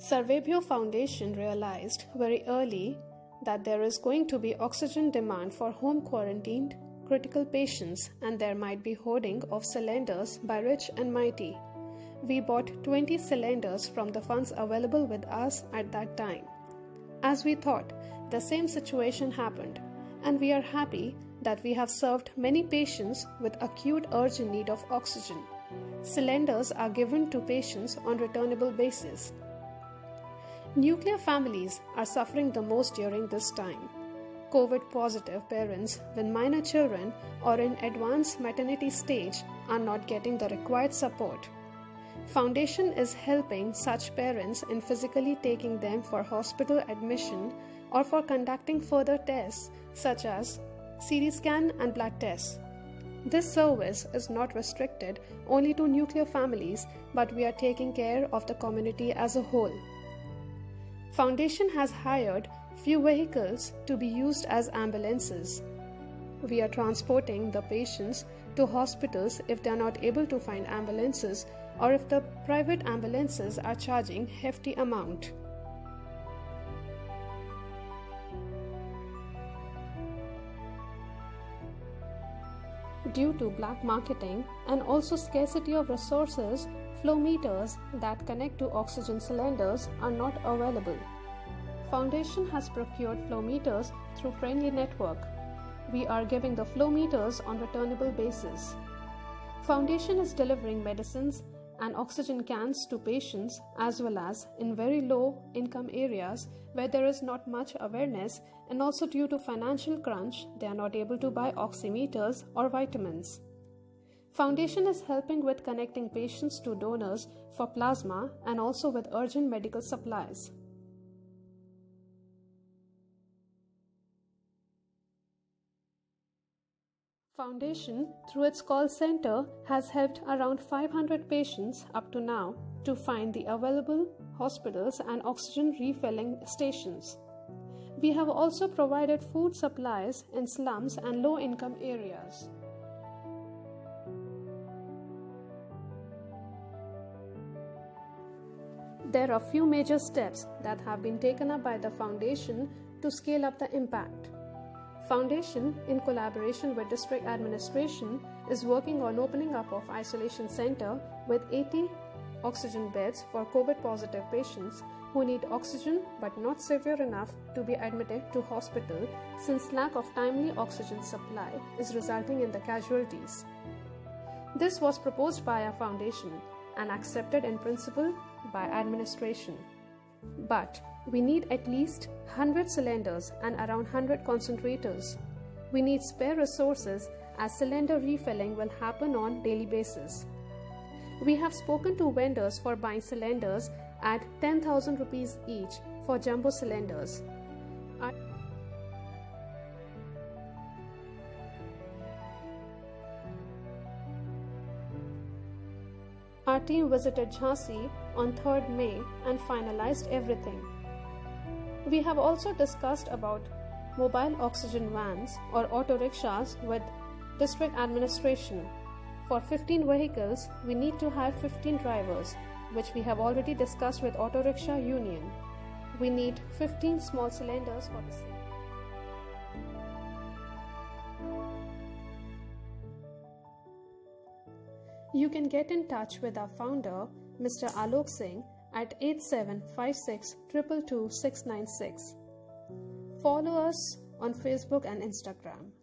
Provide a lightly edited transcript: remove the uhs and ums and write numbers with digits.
Surveybio Foundation realized very early that there is going to be oxygen demand for home quarantined critical patients and there might be hoarding of cylinders by rich and mighty. We bought 20 cylinders from the funds available with us at that time. As we thought, the same situation happened, and we are happy that we have served many patients with acute urgent need of oxygen. Cylinders are given to patients on returnable basis. Nuclear families are suffering the most during this time. COVID-positive parents with minor children or in advanced maternity stage are not getting the required support. Foundation is helping such parents in physically taking them for hospital admission or for conducting further tests such as CT scan and blood tests. This service is not restricted only to nuclear families, but we are taking care of the community as a whole. Foundation has hired few vehicles to be used as ambulances. We are transporting the patients to hospitals if they are not able to find ambulances or if the private ambulances are charging hefty amount. Due to black marketing and also scarcity of resources, flow meters that connect to oxygen cylinders are not available. Foundation has procured flow meters through Friendly Network. We are giving the flow meters on returnable basis. Foundation is delivering medicines and oxygen cans to patients as well as in very low income areas where there is not much awareness, and also due to financial crunch they are not able to buy oximeters or vitamins. Foundation is helping with connecting patients to donors for plasma and also with urgent medical supplies. Foundation, through its call center, has helped around 500 patients up to now to find the available hospitals and oxygen refilling stations. We have also provided food supplies in slums and low-income areas. There are few major steps that have been taken up by the Foundation to scale up the impact. Foundation, in collaboration with District Administration, is working on opening up of isolation center with 80 oxygen beds for COVID-positive patients who need oxygen but not severe enough to be admitted to hospital, since lack of timely oxygen supply is resulting in the casualties. This was proposed by our foundation and accepted in principle by administration. But we need at least 100 cylinders and around 100 concentrators. We need spare resources as cylinder refilling will happen on daily basis. We have spoken to vendors for buying cylinders at 10,000 rupees each for jumbo cylinders. Our team visited Jhansi on 3rd May and finalized everything. We have also discussed about mobile oxygen vans or auto rickshaws with district administration. For 15 vehicles, we need to hire 15 drivers, which we have already discussed with Auto Rickshaw Union. We need 15 small cylinders for the same. You can get in touch with our founder, Mr. Alok Singh, at 8756222696. Follow us on Facebook and Instagram.